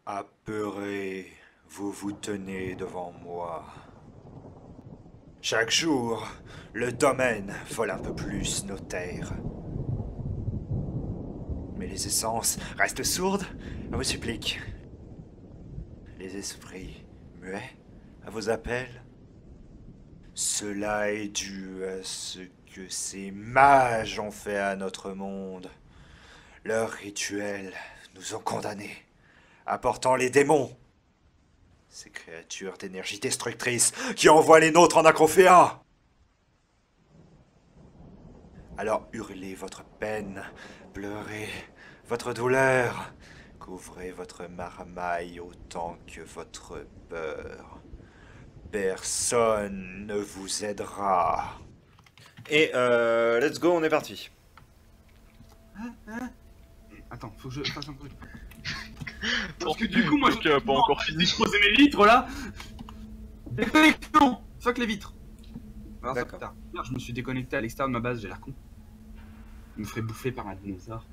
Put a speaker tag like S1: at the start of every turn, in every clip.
S1: Apeuré, vous vous tenez devant moi. Chaque jour, le domaine vole un peu plus nos terres. Mais les essences restent sourdes à vos suppliques. Les esprits muets à vos appels. Cela est dû à ce que ces mages ont fait à notre monde. Leurs rituels nous ont condamnés, apportant les démons. Ces créatures d'énergie destructrice qui envoient les nôtres en acrophéa. Alors hurlez votre peine, pleurez votre douleur, couvrez votre marmaille autant que votre peur. Personne ne vous aidera. Et let's go, on est parti.
S2: Attends, faut que je fasse un truc.
S3: Parce que du coup, moi,
S2: je
S3: pas encore fini.
S2: Je posais mes vitres là. Déconnexion. Fuck les vitres. Alors, ça,
S1: D'accord.
S2: putain. Je me suis déconnecté à l'extérieur de ma base, j'ai l'air con. Je me ferais bouffer par un dinosaure.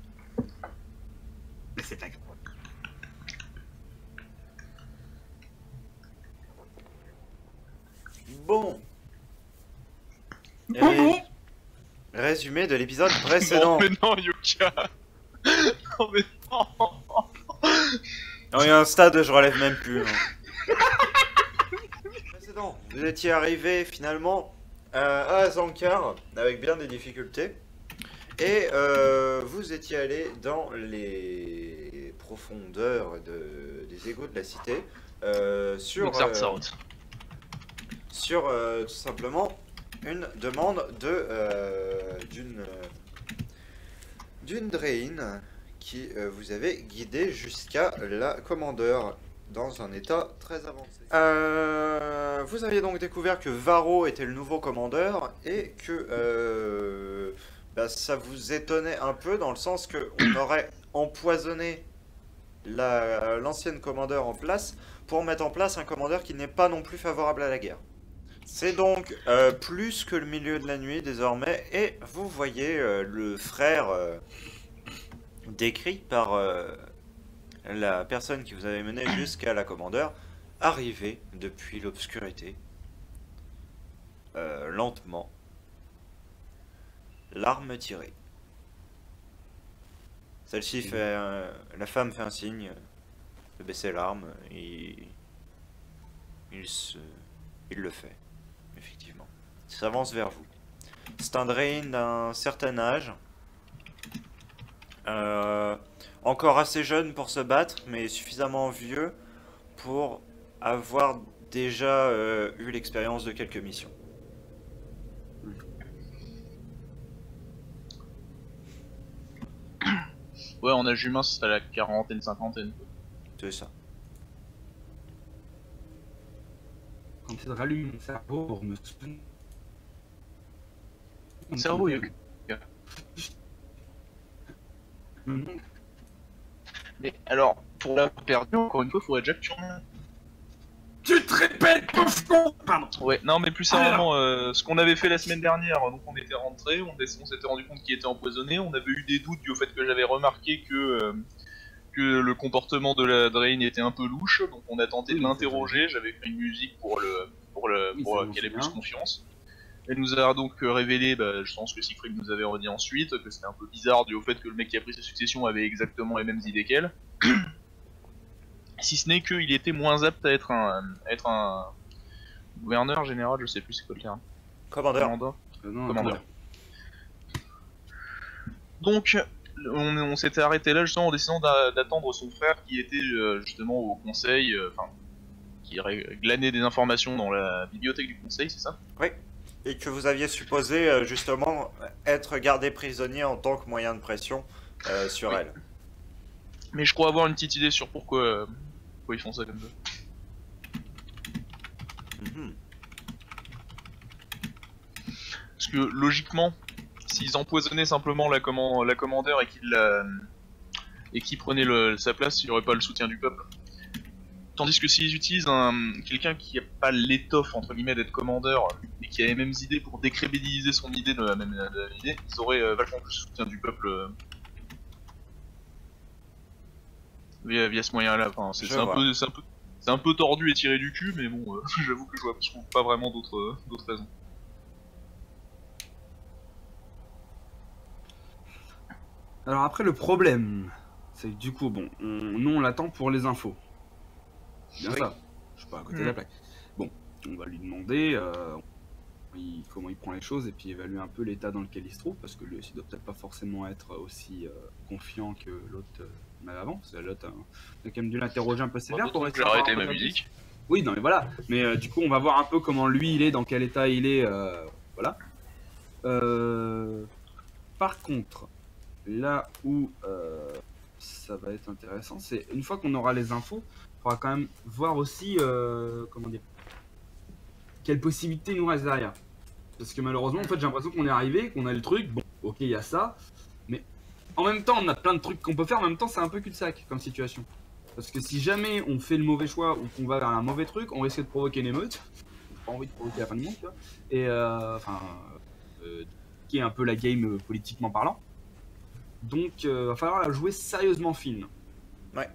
S2: Mais c'est pas grave.
S1: Bon.
S2: Bon.
S1: Résumé de l'épisode précédent.
S3: Non, mais non, Yuka. Non, mais non.
S1: Non, il y a un stade, je relève même plus. Hein. Précédent, vous étiez arrivé finalement à Zankar avec bien des difficultés. Et vous étiez allé dans les profondeurs des égouts de la cité sur tout simplement une demande d'une Drain qui vous avait guidé jusqu'à la commandeur dans un état très avancé. Vous aviez donc découvert que Varro était le nouveau commandeur et que ça vous étonnait un peu dans le sens qu'on aurait empoisonné l'ancienne commandeur en place pour mettre en place un commandeur qui n'est pas non plus favorable à la guerre. C'est donc plus que le milieu de la nuit désormais et vous voyez le frère décrit par la personne qui vous avait mené jusqu'à la commandeur arriver depuis l'obscurité lentement, l'arme tirée. Celle-ci fait la femme fait un signe de baisser l'arme et il le fait effectivement. Il s'avance vers vous. C'est un Drain d'un certain âge. Encore assez jeune pour se battre, mais suffisamment vieux pour avoir déjà eu l'expérience de quelques missions.
S3: Ouais, en âge humain, c'est à la quarantaine, cinquantaine.
S1: C'est ça.
S2: Quand ça rallume mon cerveau pour me souvenir.
S3: Mon cerveau, Yuka. Mais alors, pour l'avoir perdu, encore une fois, faudrait déjà que tu reviennes.
S2: Tu te répètes, pauvre con. Pardon.
S3: Ouais, non, mais plus sérieusement, ce qu'on avait fait la semaine dernière, donc on était rentré, on s'était rendu compte qu'il était empoisonné, on avait eu des doutes du fait que j'avais remarqué que le comportement de la Drain était un peu louche, donc on a tenté de l'interroger, j'avais fait une musique pour qu'elle ait plus confiance. Elle nous a donc révélé, je pense que Siegfried nous avait redit ensuite, que c'était un peu bizarre dû au fait que le mec qui a pris sa succession avait exactement les mêmes idées qu'elle. Si ce n'est qu'il était moins apte à être un gouverneur général, je sais plus c'est quoi le terme.
S1: Commandeur.
S3: Commandeur. Donc, on s'était arrêté là justement en décidant d'attendre son frère qui était justement au conseil, qui glanait des informations dans la bibliothèque du conseil, c'est ça?
S1: Oui. Et que vous aviez supposé justement être gardé prisonnier en tant que moyen de pression sur elle.
S3: Mais je crois avoir une petite idée sur pourquoi ils font ça comme ça. Parce que logiquement, s'ils empoisonnaient simplement la commandeur et qu'ils prenaient sa place, il n'y aurait pas le soutien du peuple. Tandis que s'ils utilisent quelqu'un qui n'a pas l'étoffe entre guillemets d'être commandeur et qui a les mêmes idées pour décrédibiliser son idée de la même idée, ils auraient vachement plus le soutien du peuple. via ce moyen-là. Enfin,
S1: Je
S3: c'est un
S1: vois.
S3: peu, c'est un peu tordu et tiré du cul, mais bon, j'avoue que je trouve pas vraiment d'autres raisons.
S2: Alors après, le problème, c'est que du coup, bon, nous on l'attend pour les infos. Bien
S1: Oui.
S2: ça. Je suis pas à côté de la plaque. Bon, on va lui demander comment il prend les choses et puis évaluer un peu l'état dans lequel il se trouve, parce que lui aussi doit peut-être pas forcément être aussi confiant que l'autre m'avait avant, parce que l'autre a quand même dû l'interroger un peu sévère pour
S3: J'ai
S2: essayer de
S3: arrêté
S2: avoir un
S3: ma
S2: peu de
S3: musique.
S2: Oui, non mais voilà. Mais du coup, on va voir un peu comment lui il est, dans quel état il est. Voilà. Par contre, là où ça va être intéressant, c'est une fois qu'on aura les infos, il faudra quand même voir aussi, comment dire, quelles possibilités il nous reste derrière. Parce que malheureusement, en fait, j'ai l'impression qu'on est arrivé, qu'on a le truc, bon, ok, il y a ça, mais en même temps, on a plein de trucs qu'on peut faire, en même temps, c'est un peu cul-de-sac comme situation. Parce que si jamais on fait le mauvais choix ou qu'on va vers un mauvais truc, on risque de provoquer une émeute. J'ai pas envie de provoquer la fin du monde, tu vois. Et qui est un peu la game politiquement parlant. Donc, va falloir la jouer sérieusement fine.
S1: Ouais.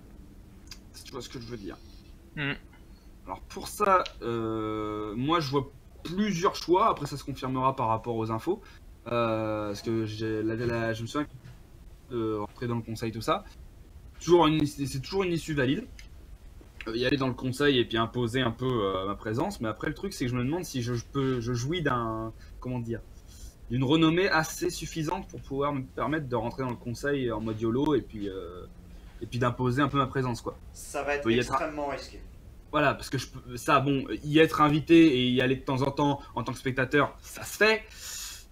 S2: Si tu vois ce que je veux dire.
S3: Mm.
S2: Alors pour ça, moi je vois plusieurs choix. Après ça se confirmera par rapport aux infos. Parce que je me souviens de rentrer dans le conseil, tout ça. C'est toujours une issue valide. Y aller dans le conseil et puis imposer un peu ma présence. Mais après le truc c'est que je me demande si je jouis comment dire, d'une renommée assez suffisante pour pouvoir me permettre de rentrer dans le conseil en mode YOLO et puis d'imposer un peu ma présence, quoi.
S1: Ça va être
S2: Peut y être-
S1: extrêmement risqué.
S2: Voilà, parce que bon, y être invité et y aller de temps en temps en tant que spectateur, ça se fait.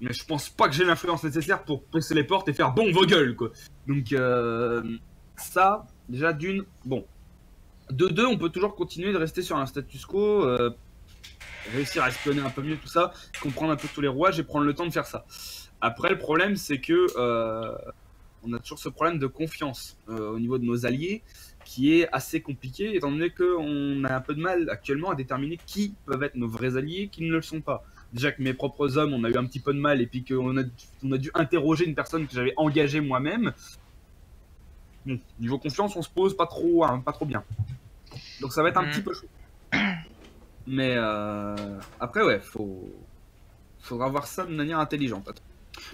S2: Mais je pense pas que j'ai l'influence nécessaire pour pousser les portes et faire bon vos gueules, quoi. Donc ça, déjà d'une, bon. De deux, on peut toujours continuer de rester sur un status quo, réussir à espionner un peu mieux tout ça, comprendre un peu tous les rouages et prendre le temps de faire ça. Après, le problème, c'est que on a toujours ce problème de confiance au niveau de nos alliés qui est assez compliqué, étant donné qu'on a un peu de mal actuellement à déterminer qui peuvent être nos vrais alliés, qui ne le sont pas. Déjà que mes propres hommes, on a eu un petit peu de mal, et puis qu'on a dû interroger une personne que j'avais engagée moi-même. Bon, niveau confiance, on se pose pas trop bien. Donc ça va être un petit peu chaud. Mais après, ouais, faudra voir ça de manière intelligente.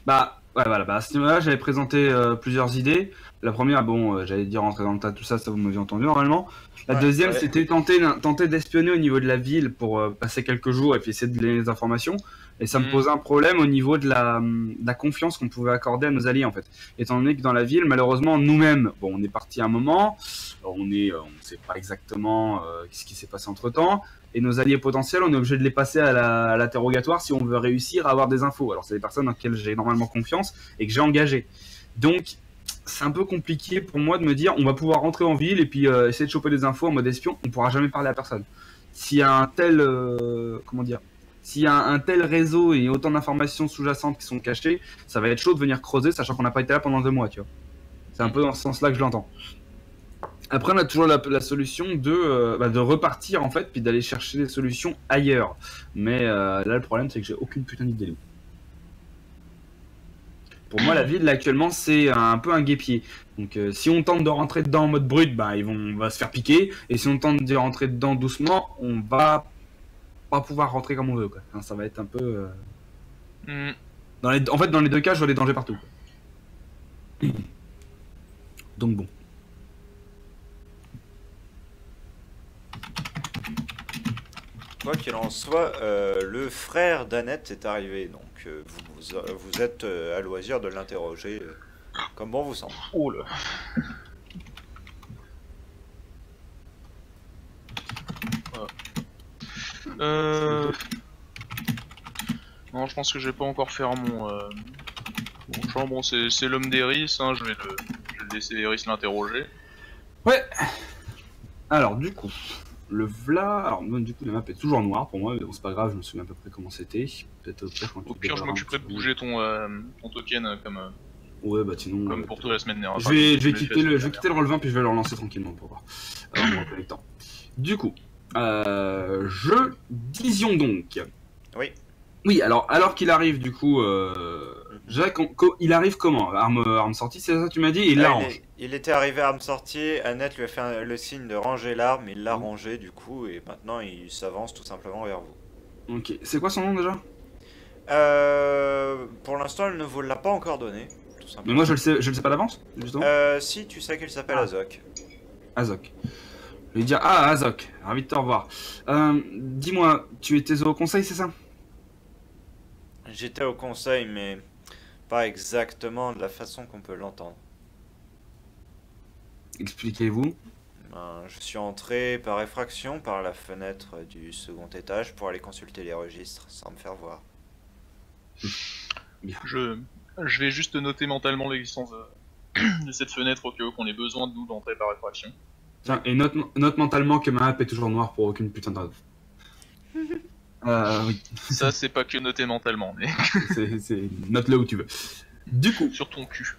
S2: Bah, ouais, voilà, à ce niveau-là, j'avais présenté plusieurs idées. La première, bon, j'allais dire rentrer dans le tas, tout ça, vous m'aviez entendu normalement. La deuxième, c'était tenter d'espionner au niveau de la ville pour passer quelques jours et puis essayer de donner les informations. Et ça me posait un problème au niveau de la confiance qu'on pouvait accorder à nos alliés, en fait. Étant donné que dans la ville, malheureusement, nous-mêmes, bon, on est parti un moment, on ne sait pas exactement ce qui s'est passé entre-temps. Et nos alliés potentiels, on est obligé de les passer à l'interrogatoire si on veut réussir à avoir des infos. Alors, c'est des personnes dans lesquelles j'ai normalement confiance et que j'ai engagées. Donc, c'est un peu compliqué pour moi de me dire on va pouvoir rentrer en ville et puis essayer de choper des infos en mode espion. On pourra jamais parler à personne. S'il y a un tel, comment dire, s'il y a un tel réseau et autant d'informations sous-jacentes qui sont cachées, ça va être chaud de venir creuser, sachant qu'on n'a pas été là pendant 2 mois, tu vois. C'est un peu dans ce sens-là que je l'entends. Après, on a toujours la solution de repartir, en fait, puis d'aller chercher des solutions ailleurs. Mais là, le problème, c'est que j'ai aucune putain d'idée d'où. Pour moi, la ville, là, actuellement, c'est un peu un guêpier. Donc, si on tente de rentrer dedans en mode brut, bah, on va se faire piquer. Et si on tente de rentrer dedans doucement, on va pas pouvoir rentrer comme on veut, quoi. Enfin, ça va être un peu... En fait, dans les deux cas, je vois des dangers partout, quoi. Donc, bon.
S1: Quoi qu'il en soit, le frère d'Annette est arrivé, donc vous êtes à loisir de l'interroger comme bon vous semble.
S3: Oh là. Non, je pense que je vais pas encore faire mon champ. Bon, c'est l'homme d'Eris, hein, je vais le laisser Eris l'interroger.
S2: Ouais. Alors, du coup... Le v'là, alors du coup la map est toujours noire pour moi, mais bon c'est pas grave, je me souviens à peu près comment c'était. Peut-être
S3: au pire je m'occuperai de bouger ton token comme,
S2: ouais, bah, sinon,
S3: comme pour toi la semaine dernière.
S2: Je vais quitter le relevant puis je vais le relancer tranquillement pour voir. On va pas le temps. Du coup, disions donc.
S1: Oui.
S2: Oui, alors qu'il arrive du coup, il arrive comment arme sortie, c'est ça tu m'as dit, et l'arrange.
S1: il était arrivé arme sortie, Annette lui a fait le signe de ranger l'arme, il l'a rangée du coup, et maintenant il s'avance tout simplement vers vous.
S2: Ok, c'est quoi son nom déjà?
S1: Pour l'instant, elle ne vous l'a pas encore donné, tout
S2: Mais
S1: simplement.
S2: moi je le sais pas d'avance, justement.
S1: Si, tu sais qu'il s'appelle
S2: Ah.
S1: Azok.
S2: Azok. Je vais lui dire, ah Azok, ravi de te revoir. Dis-moi, tu étais au conseil, c'est ça?
S1: J'étais au conseil, mais pas exactement de la façon qu'on peut l'entendre.
S2: Expliquez-vous.
S1: Ben, je suis entré par effraction par la fenêtre du second étage pour aller consulter les registres sans me faire voir.
S3: Je vais juste noter mentalement l'existence de cette fenêtre au cas où qu'on ait besoin de nous d'entrer par effraction.
S2: Tiens, et note mentalement que ma map est toujours noire pour aucune putain de raison. Oui,
S3: Ça, c'est pas que noter mentalement, mais
S2: note-le où tu veux. Du coup,
S3: sur ton cul.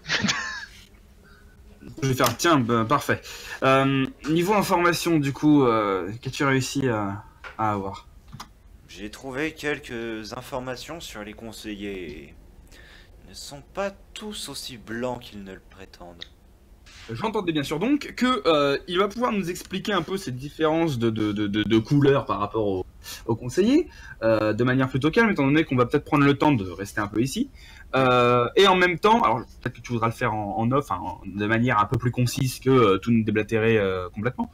S2: je vais faire, tiens, bah, parfait. Niveau information, du coup, qu'as-tu réussi à avoir?
S1: J'ai trouvé quelques informations sur les conseillers. Ils ne sont pas tous aussi blancs qu'ils ne le prétendent.
S2: J'entendais bien sûr donc que il va pouvoir nous expliquer un peu ces différences de couleurs par rapport au conseiller, de manière plutôt calme, étant donné qu'on va peut-être prendre le temps de rester un peu ici. Et en même temps, alors peut-être que tu voudras le faire en off, hein, de manière un peu plus concise que tout nous déblatérer complètement.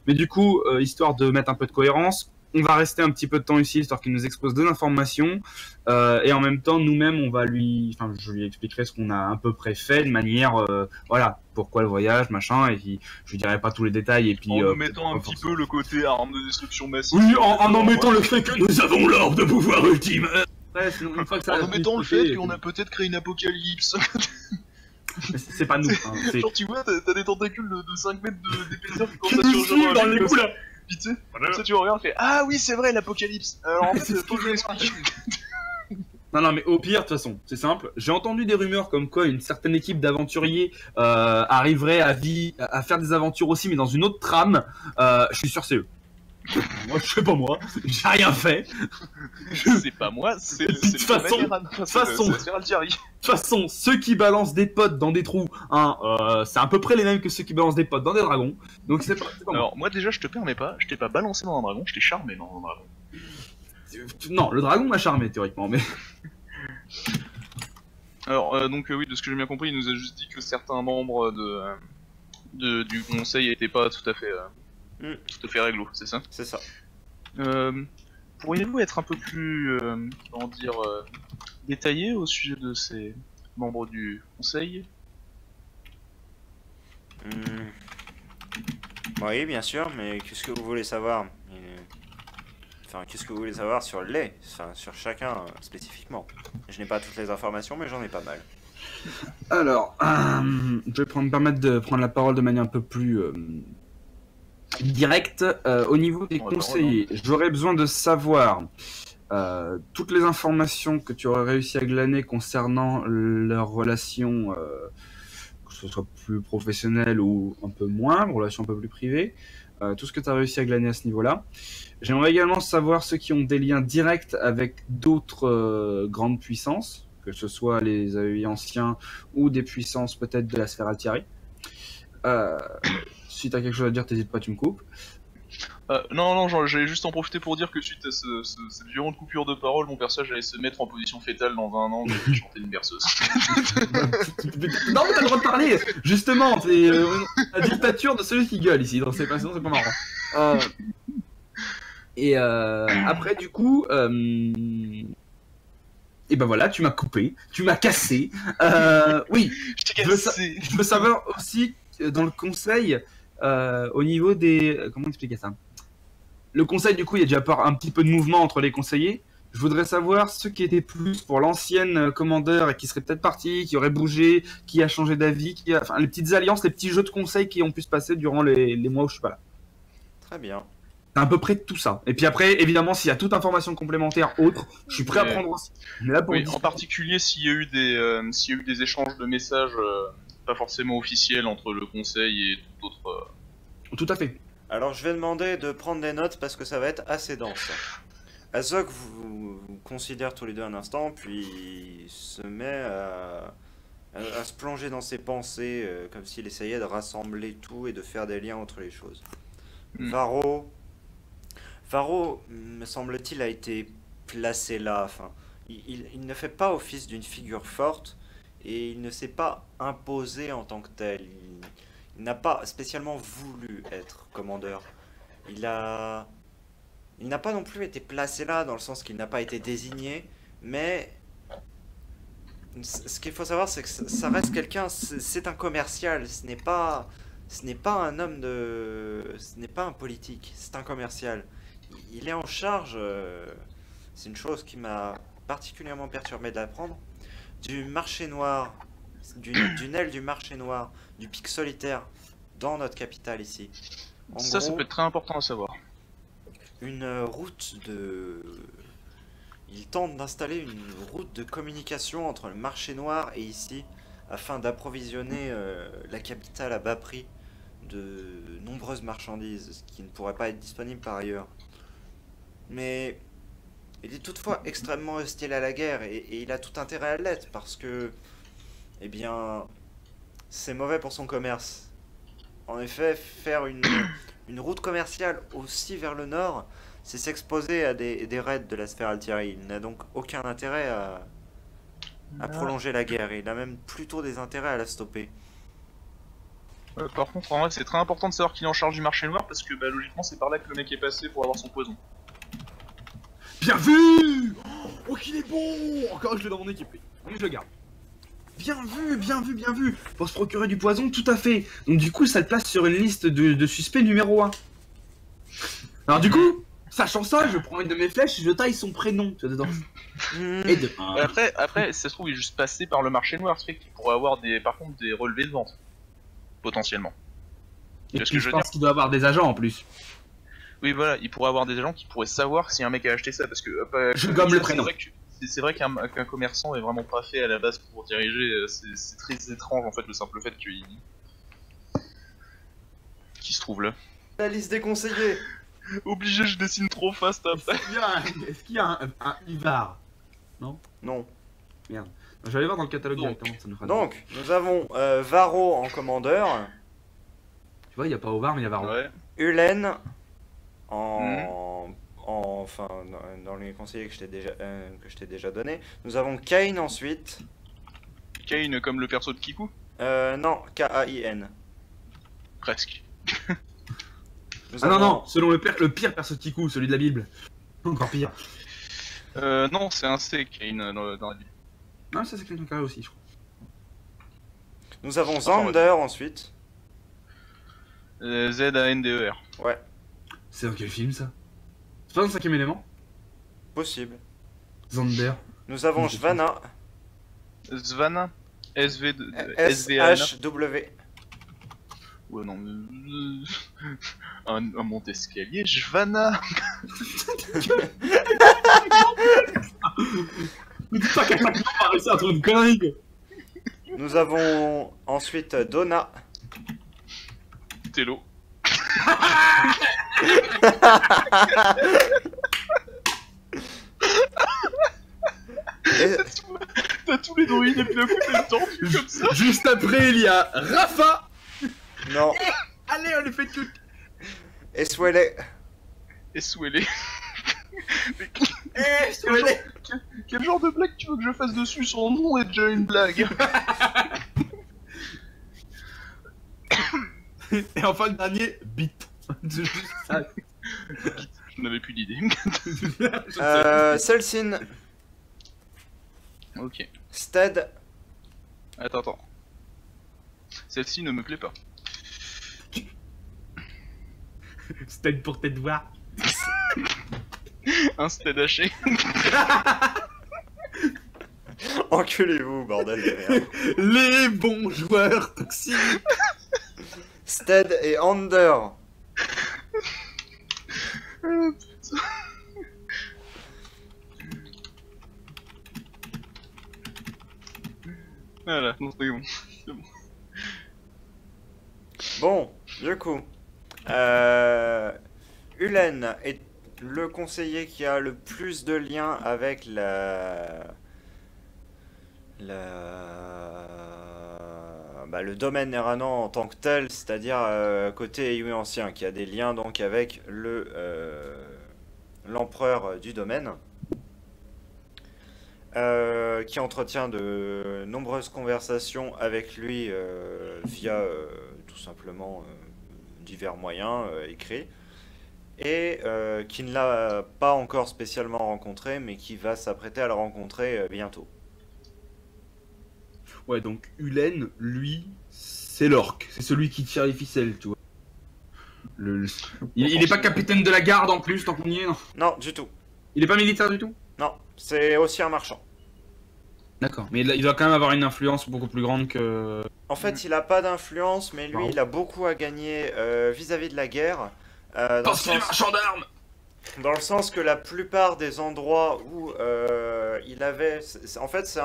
S2: Mais du coup, histoire de mettre un peu de cohérence, on va rester un petit peu de temps ici, histoire qu'il nous expose de l'information. Et en même temps, nous-mêmes, je lui expliquerai ce qu'on a à peu près fait, de manière, voilà, pourquoi le voyage, machin, et puis je lui dirai pas tous les détails, et puis...
S3: En nous mettant un petit peu le côté arme de destruction massive.
S2: Oui, en mettant le fait que nous avons l'orbe de pouvoir ultime. Ouais, sinon, une fois que ça
S3: En
S2: a
S3: nous mettant le fait
S2: explosé,
S3: qu'on a peut-être créé une apocalypse.
S2: c'est pas nous, hein, c'est...
S3: Genre, tu vois, t'as des tentacules de 5 mètres d'épaisseur qui
S2: Qui
S3: commencent à
S2: nous
S3: surgir
S2: suivent dans les
S3: comme
S2: coups,
S3: ça.
S2: là.
S3: Puis tu sais, comme ça tu regardes, fais ah oui, c'est vrai, l'apocalypse. Alors en fait,
S2: C'est ce
S3: faut que je l'explique.
S2: Non, mais au pire, de toute façon, c'est simple. J'ai entendu des rumeurs comme quoi une certaine équipe d'aventuriers arriverait à faire des aventures aussi, mais dans une autre trame. Je suis sûr, c'est eux. Moi, je sais pas moi. J'ai rien fait.
S3: C'est pas moi, c'est
S2: De toute façon, De toute façon, ceux qui balancent des potes dans des trous, hein, c'est à peu près les mêmes que ceux qui balancent des potes dans des dragons. Donc c'est pas moi.
S3: Alors moi déjà, je te permets pas, je t'ai pas balancé dans un dragon, je t'ai charmé dans un dragon.
S2: Non, le dragon m'a charmé théoriquement, mais...
S3: Alors donc oui, de ce que j'ai bien compris, il nous a juste dit que certains membres du conseil étaient pas tout à fait réglo, c'est ça?
S1: C'est ça.
S3: Pourriez-vous être un peu plus, comment dire, détaillé au sujet de ces membres du conseil?
S1: Oui, bien sûr, mais qu'est-ce que vous voulez savoir? Enfin, qu'est-ce que vous voulez savoir sur les? Enfin, sur chacun spécifiquement. Je n'ai pas toutes les informations, mais j'en ai pas mal.
S2: Alors, je vais me permettre de prendre la parole de manière un peu plus directe. Au niveau des conseillers, j'aurais besoin de savoir toutes les informations que tu aurais réussi à glaner concernant leurs relations, que ce soit plus professionnelles ou un peu moins, relations un peu plus privées. Tout ce que tu as réussi à glaner à ce niveau-là. J'aimerais également savoir ceux qui ont des liens directs avec d'autres grandes puissances, que ce soit les AEI anciens ou des puissances peut-être de la sphère Altiari. Si t'as quelque chose à dire, t'hésites pas, tu me coupes.
S3: Non, j'allais juste en profiter pour dire que suite à cette violente coupure de parole, mon personnage allait se mettre en position fétale dans un angle et chanter une berceuse.
S2: Non, mais t'as le droit de parler. Justement, c'est la dictature de celui qui gueule ici, donc c'est pas marrant. Et après, du coup, et ben voilà, tu m'as coupé, tu m'as cassé. Oui, je veux savoir aussi dans le conseil, au niveau des, comment expliquer ça? Le conseil, du coup, il y a déjà un petit peu de mouvement entre les conseillers. Je voudrais savoir ceux qui étaient plus pour l'ancienne commandeur et qui seraient peut-être partis, qui auraient bougé, qui a changé d'avis, enfin les petites alliances, les petits jeux de conseil qui ont pu se passer durant les mois où je suis pas là.
S1: Très bien.
S2: C'est à peu près tout ça. Et puis après, évidemment, s'il y a toute information complémentaire autre, je suis prêt à prendre aussi. Mais là, pour
S3: oui, en particulier s'il y a eu des échanges de messages pas forcément officiels entre le conseil et d'autres.
S2: Tout à fait.
S1: Alors je vais demander de prendre des notes parce que ça va être assez dense. Azok vous considère tous les deux un instant, puis se met à à se plonger dans ses pensées, comme s'il essayait de rassembler tout et de faire des liens entre les choses.
S3: Hmm.
S1: Varro, me semble-t-il, a été placé là. Enfin, il ne fait pas office d'une figure forte et il ne s'est pas imposé en tant que tel. Il n'a pas spécialement voulu être commandeur. Il a, il n'a pas non plus été placé là dans le sens qu'il n'a pas été désigné, mais ce qu'il faut savoir, c'est que ça reste quelqu'un, c'est un commercial, ce n'est pas un homme ce n'est pas un politique, c'est un commercial. Il est en charge, c'est une chose qui m'a particulièrement perturbé de l'apprendre, du marché noir, d'une aile du marché noir, du pic solitaire dans notre capitale ici. En
S3: Ça
S1: gros,
S3: peut être très important à savoir.
S1: une route de... Il tente d'installer une route de communication entre le marché noir et ici, afin d'approvisionner la capitale à bas prix de nombreuses marchandises qui ne pourraient pas être disponibles par ailleurs. Mais il est toutefois extrêmement hostile à la guerre et il a tout intérêt à l'être parce que, eh bien, c'est mauvais pour son commerce. En effet, faire une route commerciale aussi vers le nord, c'est s'exposer à des raids de la sphère Altieri. Il n'a donc aucun intérêt à prolonger la guerre. Il a même plutôt des intérêts à la stopper.
S3: Par contre, en vrai, c'est très important de savoir qu'il est en charge du marché noir parce que bah, logiquement, c'est par là que le mec est passé pour avoir son poison.
S2: Bien vu. Oh, qu'il est bon. Encore, je l'ai dans mon équipe. Oui, je le garde. Bien vu, bien vu, bien vu. Pour se procurer du poison, tout à fait. Donc du coup, ça le place sur une liste de suspects numéro 1. Alors du coup, sachant ça, je prends une de mes flèches et je taille son prénom tu vois, dedans. Et de...
S3: Après, si ça se trouve, il est juste passé par le marché noir, ce qui fait qu'il pourrait avoir par contre des relevés de vente. Potentiellement.
S2: Et
S3: C'est ce
S2: puis
S3: que je
S2: je
S3: veux
S2: pense
S3: dire.
S2: qu'il doit avoir des agents en plus.
S3: Oui, voilà, il pourrait avoir des gens qui pourraient savoir si un mec a acheté ça, parce que...
S2: Je gomme le prénom.
S3: C'est vrai qu'un commerçant est vraiment pas fait à la base pour diriger, c'est très étrange en fait le simple fait qu'il se trouve là.
S1: La liste des conseillers.
S3: Obligé, je dessine trop fast après.
S2: Est-ce qu'il y a un Ivar? Non. Merde. Je vais aller voir dans le catalogue
S3: Donc.
S2: directement, ça nous fera
S1: Donc, nous avons Varro en commandeur,
S2: Tu vois, il n'y a pas Ovar, mais il y a Varro.
S3: Ouais.
S1: Ulen enfin, dans les conseillers que je t'ai déjà donné. Nous avons Kain ensuite.
S3: Kain comme le perso de Kiku.
S1: Non, Kain.
S3: Presque.
S1: Nous
S2: Ah non,
S1: avons-
S2: non, selon le pire perso de Kiku, celui de la Bible. Encore pire.
S3: Non, c'est un C, Kain, dans la Bible.
S2: Non, ça c'est quelqu'un carré aussi, je crois.
S1: Nous avons Zander ensuite.
S3: Z-A-N-D-E-R.
S1: Ouais,
S2: C'est dans quel film ça? C'est pas dans le 5ème élément?
S1: possible.
S2: Zander.
S1: Nous avons
S2: Oui,
S1: Svana.
S3: Svana. S-V-A-N-A.
S1: S-H-W.
S3: Ouais, non, un monte-escalier, Svana.
S2: Mais dis pas qu'à chaque fois on va réussir à trouver une connerie quoi.
S1: Nous avons ensuite Donna.
S3: Tello.
S1: Et-
S3: T'as tous les druides et puis d'un coup t'es tendu comme ça.
S2: Juste après, il y a Rafa.
S1: Non,
S2: Allez, on les fait toutes.
S1: Eswele.
S3: Et Swellé.
S2: Eh,
S3: Quel genre de blague tu veux que je fasse dessus? Son nom est déjà une blague.
S2: Et enfin le dernier, Bit. C'est juste ça.
S3: Je n'avais plus d'idée.
S1: Celsin.
S3: Ok.
S1: Stead.
S3: Attends. Celle-ci ne me plaît pas.
S2: C'était pour tête voir.
S3: Un stead haché.
S1: Enculez-vous, bordel de merde.
S2: Les bons joueurs toxiques.
S1: Stead et Under.
S3: Voilà, non, c'est bon.
S1: Bon, du coup, Ulen est le conseiller qui a le plus de liens avec la le domaine Eranan en tant que tel, c'est-à-dire côté Eyue ancien, qui a des liens donc avec l'empereur du domaine, qui entretient de nombreuses conversations avec lui via tout simplement divers moyens écrits, et qui ne l'a pas encore spécialement rencontré, mais qui va s'apprêter à le rencontrer bientôt.
S2: Ouais, donc Ulen, lui, c'est l'orc. C'est celui qui tire les ficelles, tu vois. Il est pas capitaine de la garde en plus, tant qu'on y est, non?
S1: Non, du tout.
S2: Il est pas militaire du tout?
S1: Non, c'est aussi un marchand.
S2: D'accord, mais il doit quand même avoir une influence beaucoup plus grande que...
S1: En fait, il a pas d'influence, mais lui,
S2: Pardon.
S1: il a beaucoup à gagner vis-à-vis de la guerre.
S2: Parce qu'il est marchand d'armes!
S1: Dans le sens que la plupart des endroits où il avait... En fait, c'est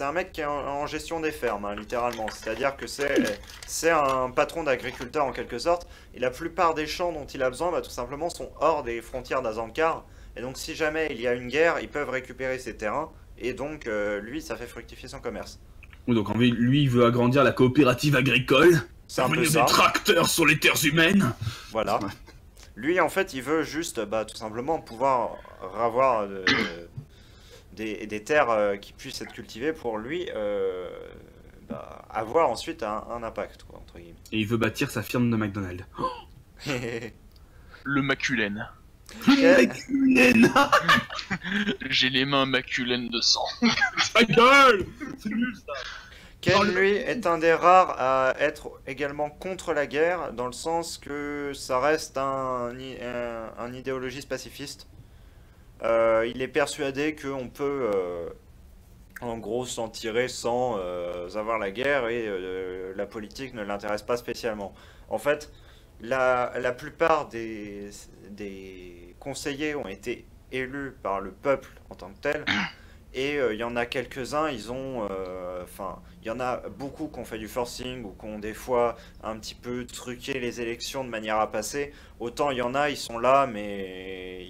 S1: un mec qui est en gestion des fermes, hein, littéralement. C'est-à-dire que c'est un patron d'agriculteurs en quelque sorte. Et la plupart des champs dont il a besoin, tout simplement, sont hors des frontières d'Azankar. Et donc, si jamais il y a une guerre, ils peuvent récupérer ces terrains. Et donc, lui, ça fait fructifier son commerce.
S2: Oui, donc lui, il veut agrandir la coopérative agricole.
S1: C'est un peu
S2: Faire venir
S1: ça.
S2: des tracteurs sur les terres humaines.
S1: Voilà. Lui, en fait, il veut juste, tout simplement, pouvoir avoir des terres qui puissent être cultivées pour lui avoir ensuite un impact, quoi, entre guillemets.
S2: Et il veut bâtir sa firme de McDonald's.
S3: Le Maculen.
S2: Ulen!
S3: J'ai les mains Maculen de sang.
S2: Ta gueule! C'est nul ça!
S1: Ken, lui, est un des rares à être également contre la guerre, dans le sens que ça reste un idéologiste pacifiste. Il est persuadé qu'on peut, en gros, s'en tirer sans avoir la guerre, et la politique ne l'intéresse pas spécialement. En fait, la plupart des conseillers ont été élus par le peuple en tant que tel. Et il y en a quelques-uns, il y en a beaucoup qui ont fait du forcing ou qui ont des fois un petit peu truqué les élections de manière à passer. Autant il y en a, ils sont là, mais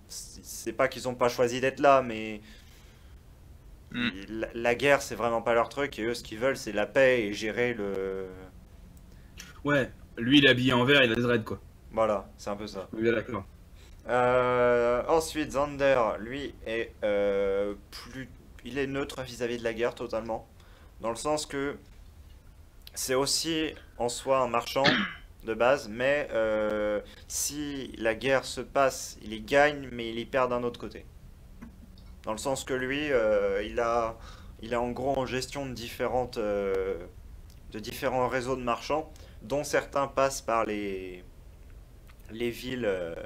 S1: c'est pas qu'ils ont pas choisi d'être là, mais la guerre c'est vraiment pas leur truc, et eux ce qu'ils veulent c'est la paix et gérer le...
S2: Ouais, lui il est habillé en vert, il a des dreads quoi.
S1: Voilà, c'est un peu ça.
S2: Oui, d'accord.
S1: Ensuite, Zander, lui, il est neutre vis-à-vis de la guerre totalement, dans le sens que c'est aussi en soi un marchand de base, mais si la guerre se passe, il y gagne, mais il y perd d'un autre côté. Dans le sens que lui, il est en gros en gestion de différents réseaux de marchands, dont certains passent par les villes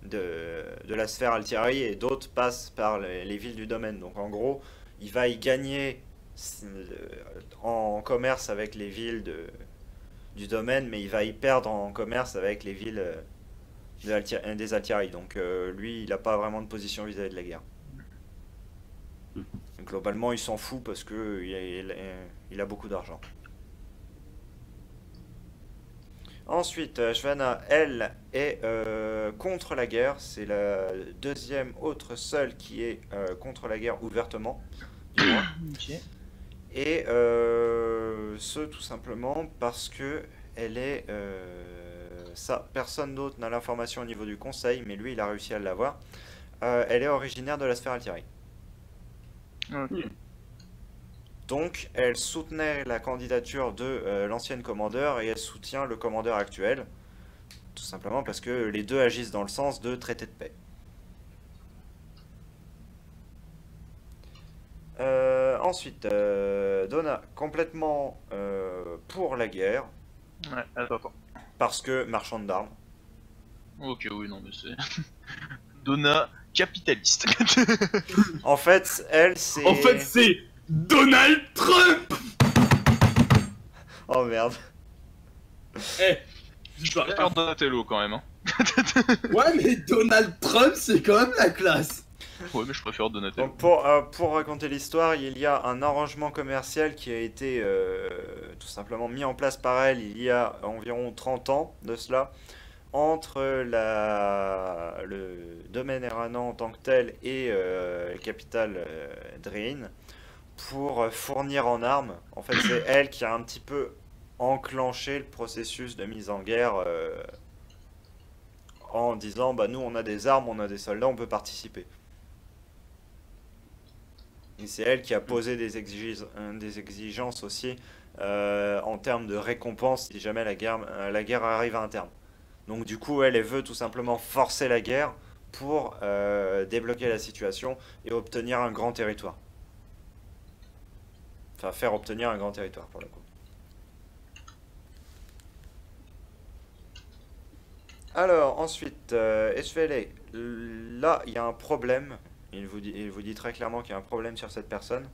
S1: de la sphère Altieri, et d'autres passent par les villes du domaine. Donc en gros, il va y gagner en commerce avec les villes du domaine, mais il va y perdre en commerce avec les villes des Altieri. Donc lui, il n'a pas vraiment de position vis-à-vis de la guerre. Globalement, il s'en fout parce que il a beaucoup d'argent. Ensuite, Shvana, elle, est contre la guerre. C'est la deuxième autre seule qui est contre la guerre ouvertement, du moins.
S3: Ok.
S1: Et ce, tout simplement parce que elle est... ça, personne d'autre n'a l'information au niveau du conseil, mais lui, il a réussi à l'avoir. Elle est originaire de la sphère Altieri.
S3: Ok.
S1: Donc, elle soutenait la candidature de l'ancienne commandeur, et elle soutient le commandeur actuel. Tout simplement parce que les deux agissent dans le sens de traité de paix. Ensuite, Donna, complètement pour la guerre,
S3: Ouais, attends.
S1: parce que marchande d'armes.
S3: Ok, oui, non, mais c'est... Donna, capitaliste.
S1: En fait, elle, c'est...
S2: En fait, c'est Donald Trump!
S1: Oh merde.
S2: Eh,
S3: Je préfère Donatello quand même. Hein.
S2: ouais, mais Donald Trump, c'est quand même la classe.
S3: Ouais, mais je préfère Donatello.
S1: Donc pour raconter l'histoire, il y a un arrangement commercial qui a été tout simplement mis en place par elle il y a environ 30 ans de cela, entre le domaine Eranan en tant que tel et la capitale Drein, pour fournir en armes. En fait, c'est elle qui a un petit peu enclenché le processus de mise en guerre en disant bah nous on a des armes, on a des soldats, on peut participer. Et c'est elle qui a posé des exigences aussi en termes de récompense si jamais la guerre arrive à un terme. Donc du coup elle veut tout simplement forcer la guerre pour débloquer la situation et obtenir un grand territoire. Enfin faire obtenir un grand territoire pour le coup. Alors, ensuite, SVLA, là, il y a un problème. Il vous dit très clairement qu'il y a un problème sur cette personne.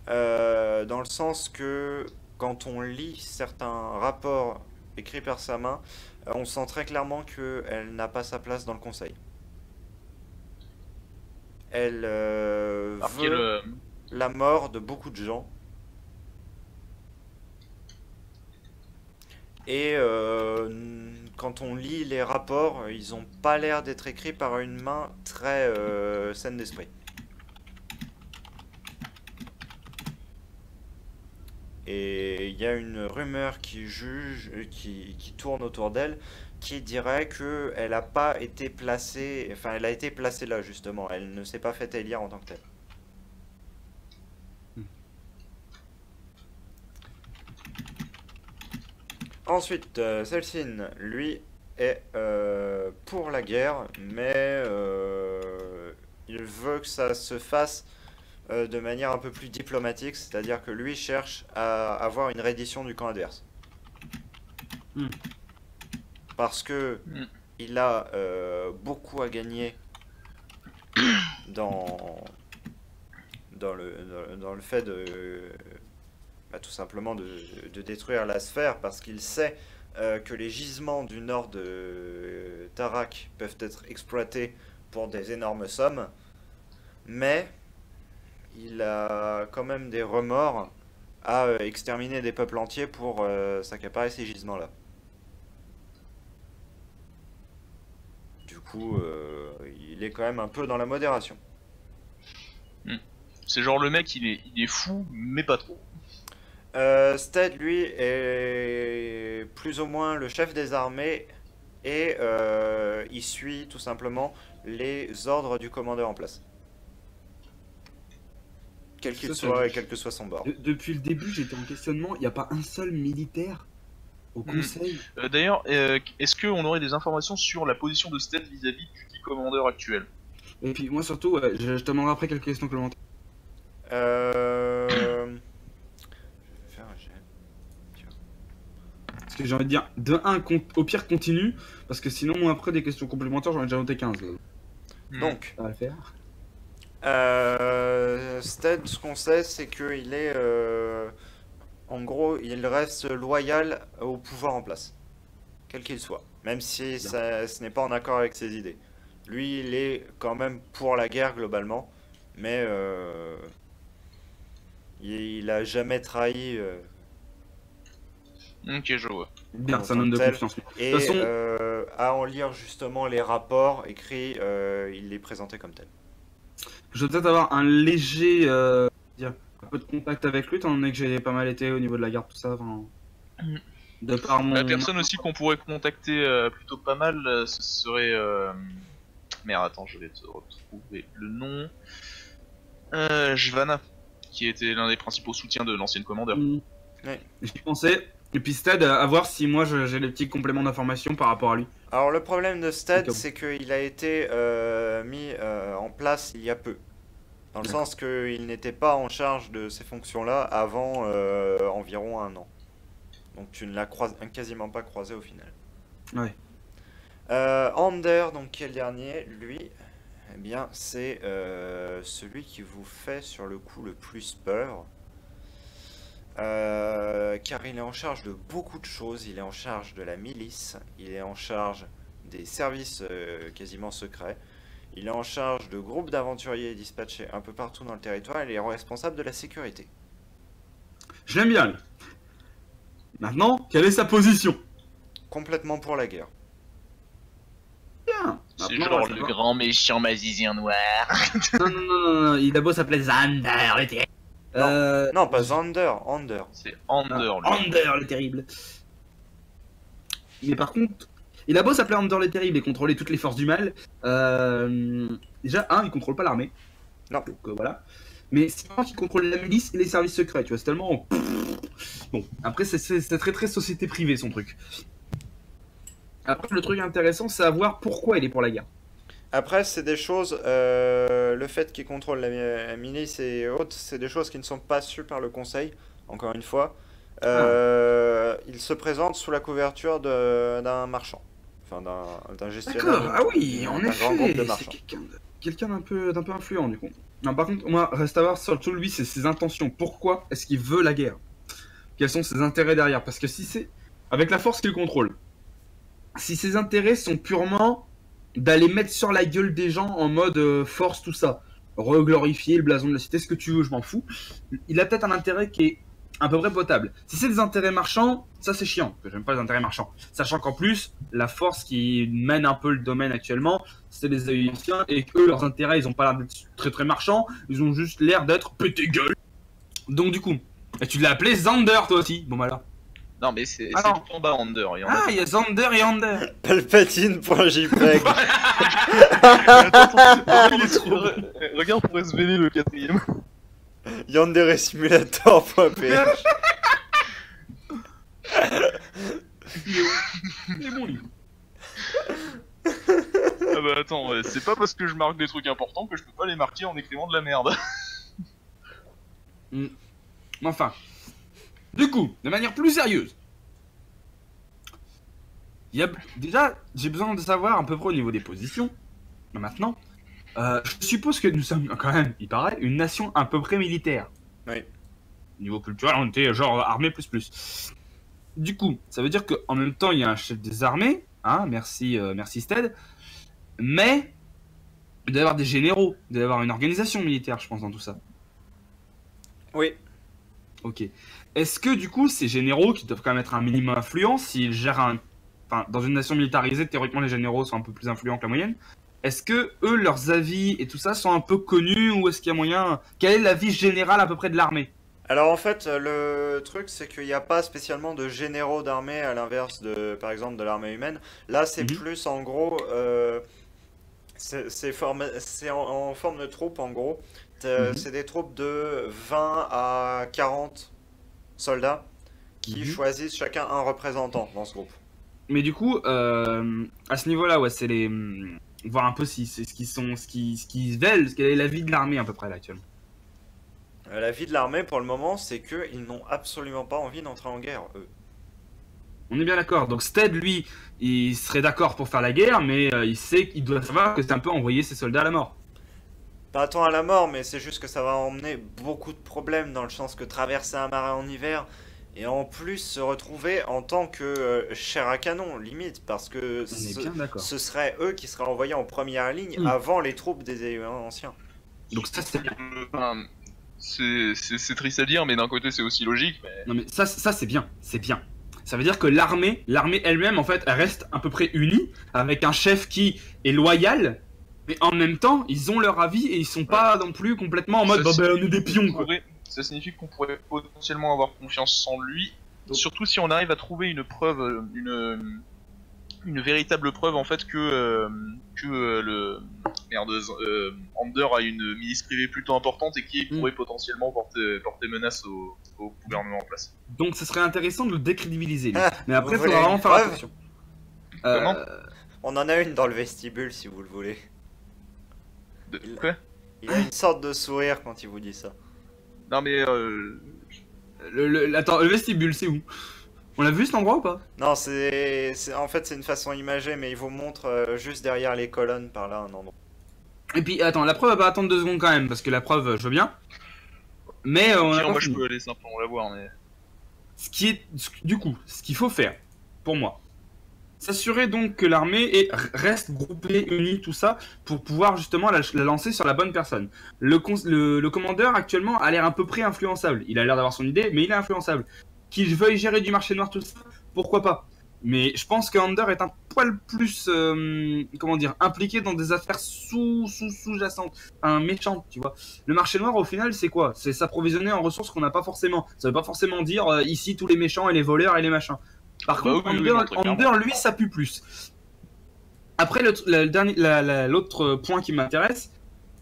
S1: Dans le sens que, quand on lit certains rapports écrits par sa main, on sent très clairement qu'elle n'a pas sa place dans le conseil. Elle veut la mort de beaucoup de gens. Et quand on lit les rapports, ils n'ont pas l'air d'être écrits par une main très saine d'esprit. Et il y a une rumeur qui tourne autour d'elle, qui dirait qu'elle n'a pas été placée, enfin elle a été placée là justement, elle ne s'est pas fait élire en tant que telle. Ensuite, Celsin, lui, est pour la guerre, mais il veut que ça se fasse de manière un peu plus diplomatique, c'est-à-dire que lui cherche à avoir une reddition du camp adverse. Parce que il a beaucoup à gagner dans le fait de... tout simplement de détruire la sphère, parce qu'il sait que les gisements du nord de Tarak peuvent être exploités pour des énormes sommes, mais il a quand même des remords à exterminer des peuples entiers pour s'accaparer ces gisements-là. Du coup, il est quand même un peu dans la modération.
S3: C'est genre le mec, il est fou, mais pas trop.
S1: Stead, lui, est plus ou moins le chef des armées et il suit tout simplement les ordres du commandeur en place. Quel qu'il soit et quel que soit son bord.
S2: Depuis le début, j'étais en questionnement, il n'y a pas un seul militaire au conseil.
S3: D'ailleurs, est-ce qu'on aurait des informations sur la position de Stead vis-à-vis du commandeur actuel?
S2: Et puis moi surtout, je te demanderai après quelques questions complémentaires. Parce que j'ai envie de dire, de 1, au pire continue, parce que sinon, moi après des questions complémentaires, j'en ai déjà noté 15.
S1: Donc,
S2: ça va le faire.
S1: Stead, ce qu'on sait, c'est qu'il est... en gros, il reste loyal au pouvoir en place. Quel qu'il soit. Même si ce n'est pas en accord avec ses idées. Lui, il est quand même pour la guerre, globalement. Mais il a jamais trahi...
S3: Ok, je vois.
S2: Bien, ça donne de confiance.
S1: Et
S2: de toute façon...
S1: à en lire justement les rapports écrits, il est présenté comme tel.
S2: Je vais peut-être avoir un léger... un peu de contact avec lui, étant donné que j'ai pas mal été au niveau de la garde, tout ça. Enfin, de par mon...
S3: La personne aussi qu'on pourrait contacter plutôt pas mal, ce serait... Merde, attends, je vais te retrouver le nom. Jvana, qui était l'un des principaux soutiens de l'ancienne commandeur.
S1: Ouais.
S2: J'y pensais. Et puis Stead, à voir si moi j'ai les petits compléments d'information par rapport à lui.
S1: Alors le problème de Stead, c'est qu'il a été mis en place il y a peu. Dans le sens qu'il n'était pas en charge de ces fonctions-là avant environ 1 an. Donc tu ne l'as quasiment pas croisé au final.
S2: Ouais.
S1: Ander, donc qui est le dernier, lui, eh bien c'est celui qui vous fait sur le coup le plus peur. Car il est en charge de beaucoup de choses, il est en charge de la milice, il est en charge des services quasiment secrets, il est en charge de groupes d'aventuriers dispatchés un peu partout dans le territoire, il est responsable de la sécurité.
S2: Je l'aime bien, lui. Maintenant, quelle est sa position?
S1: Complètement pour la guerre.
S2: Bien.
S3: C'est genre le grand méchant magicien noir.
S2: Non, il a beau s'appeler Xander, le
S1: Non, pas Zander, Ander.
S3: C'est Ander, lui.
S2: Ander le terrible. Mais par contre, il a beau s'appeler Ander le terrible et contrôler toutes les forces du mal. Déjà, il contrôle pas l'armée.
S1: Non.
S2: Donc voilà. Mais c'est vraiment qu'il contrôle la milice et les services secrets, tu vois, c'est tellement... Bon, après c'est très très société privée son truc. Après le truc intéressant c'est à voir pourquoi il est pour la guerre.
S1: Après, c'est des choses, le fait qu'il contrôle la milice et autres, c'est des choses qui ne sont pas sues par le conseil, encore une fois. Il se présente sous la couverture d'un marchand, enfin d'un gestionnaire.
S2: D'accord, ah oui, en
S1: d'un grand groupe de
S2: effet,
S1: marchands.
S2: c'est quelqu'un d'un peu influent du coup. Non, par contre, moi, reste à voir surtout lui, c'est ses intentions. Pourquoi est-ce qu'il veut la guerre? Quels sont ses intérêts derrière? Parce que si c'est avec la force qu'il contrôle, si ses intérêts sont purement d'aller mettre sur la gueule des gens en mode force, tout ça, reglorifier le blason de la cité, ce que tu veux, je m'en fous, il a peut-être un intérêt qui est à peu près potable. Si c'est des intérêts marchands, ça c'est chiant, j'aime pas les intérêts marchands. Sachant qu'en plus, la force qui mène un peu le domaine actuellement, c'est les anciens, et que leurs intérêts, ils ont pas l'air d'être très très marchands, ils ont juste l'air d'être pété gueule. Donc du coup, et tu l'as appelé Zander toi aussi, bon bah là.
S3: Non, mais c'est
S2: Alors.
S3: tout en bas, Ander.
S2: Il y a Zander et Ander.
S1: Palpatine.jpg.
S3: Regarde pour SVD le quatrième.
S1: Yandere Simulator.ph.
S2: Il est bon lui.
S3: Ah bah attends, c'est pas parce que je marque des trucs importants que je peux pas les marquer en écrivant de la merde.
S2: Enfin, du coup, de manière plus sérieuse, déjà, j'ai besoin de savoir à peu près au niveau des positions. Maintenant, je suppose que nous sommes quand même, il paraît, une nation à peu près militaire.
S1: Oui.
S2: Niveau culturel, on était genre armée plus. Du coup, ça veut dire qu'en même temps, il y a un chef des armées, hein, merci Stead, mais il doit y avoir des généraux, il doit y avoir une organisation militaire, je pense, dans tout ça.
S1: Oui.
S2: Ok. Est-ce que du coup, ces généraux qui doivent quand même être un minimum influents, s'ils gèrent un... Enfin, dans une nation militarisée, théoriquement, les généraux sont un peu plus influents que la moyenne. Est-ce que eux, leurs avis et tout ça sont un peu connus ou est-ce qu'il y a moyen... Quel est l'avis général à peu près de l'armée?
S1: Alors en fait, le truc c'est qu'il n'y a pas spécialement de généraux d'armée à l'inverse de, par exemple, de l'armée humaine. Là, c'est plus en gros, c'est en forme de troupes en gros. C'est des troupes de 20 à 40 soldats qui choisissent chacun un représentant dans ce groupe.
S2: Mais du coup, à ce niveau-là, ouais, c'est les... voir un peu si c'est ce qu'ils veulent, quelle est la vie de l'armée à peu près là actuellement.
S1: La vie de l'armée pour le moment, c'est qu'ils n'ont absolument pas envie d'entrer en guerre, eux.
S2: On est bien d'accord. Donc Stead, lui, il serait d'accord pour faire la guerre, mais il sait qu'il doit savoir que c'est un peu envoyer ses soldats à la mort.
S1: Pas tant à la mort, mais c'est juste que ça va emmener beaucoup de problèmes dans le sens que traverser un marais en hiver et en plus se retrouver en tant que chair à canon, limite, parce que ce serait eux qui seraient envoyés en première ligne avant les troupes des anciens.
S2: Donc ça, c'est bien.
S3: C'est triste à dire, mais d'un côté c'est aussi logique. Mais...
S2: Non mais ça c'est bien, c'est bien. Ça veut dire que l'armée elle-même en fait, elle reste à peu près unie, avec un chef qui est loyal, mais en même temps ils ont leur avis et ils sont pas non plus complètement en mode on est des pions quoi.
S3: Ça signifie qu'on pourrait potentiellement avoir confiance en lui, surtout si on arrive à trouver une preuve, une véritable preuve en fait que Ander a une milice privée plutôt importante et qui pourrait potentiellement porter menace au gouvernement en place.
S2: Donc ce serait intéressant de le décrédibiliser lui. Mais après il faudra vraiment faire attention.
S3: Comment
S1: On en a une dans le vestibule si vous le voulez.
S3: Quoi?
S1: Il a une sorte de sourire quand il vous dit ça.
S3: Non mais
S2: Attends, le vestibule c'est où? On l'a vu cet endroit ou pas?
S1: Non, en fait c'est une façon imagée, mais il vous montre juste derrière les colonnes par là un endroit.
S2: Et puis attends, la preuve elle va attendre 2 secondes quand même, parce que la preuve je veux bien. Mais
S3: moi je peux aller simplement la voir, mais...
S2: Du coup, ce qu'il faut faire, pour moi, s'assurer donc que l'armée reste groupée, unie, tout ça, pour pouvoir justement la lancer sur la bonne personne. Le commandeur actuellement a l'air à peu près influençable. Il a l'air d'avoir son idée, mais il est influençable. Qu'il veuille gérer du marché noir, tout ça, pourquoi pas. Mais je pense que Ander est un poil plus, comment dire, impliqué dans des affaires sous-jacentes, méchantes, tu vois. Le marché noir, au final, c'est quoi? C'est s'approvisionner en ressources qu'on n'a pas forcément. Ça veut pas forcément dire ici tous les méchants et les voleurs et les machins. Par contre,
S3: oui,
S2: Under,
S3: non, très clairement.
S2: Under, lui, ça pue plus. Après, l'autre point qui m'intéresse,